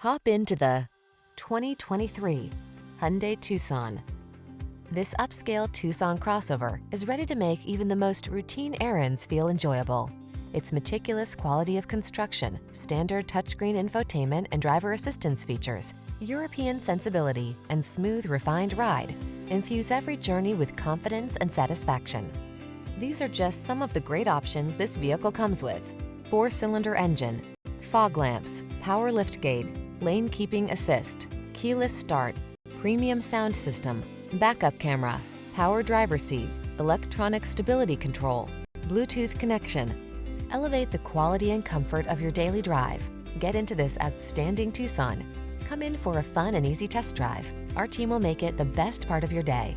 Hop into the 2023 Hyundai Tucson. This upscale Tucson crossover is ready to make even the most routine errands feel enjoyable. Its meticulous quality of construction, standard touchscreen infotainment and driver assistance features, European sensibility, and smooth, refined ride infuse every journey with confidence and satisfaction. These are just some of the great options this vehicle comes with: 4-cylinder engine, fog lamps, power liftgate, lane keeping assist, keyless start, premium sound system, backup camera, power driver seat, electronic stability control, Bluetooth connection. Elevate the quality and comfort of your daily drive. Get into this outstanding Tucson. Come in for a fun and easy test drive. Our team will make it the best part of your day.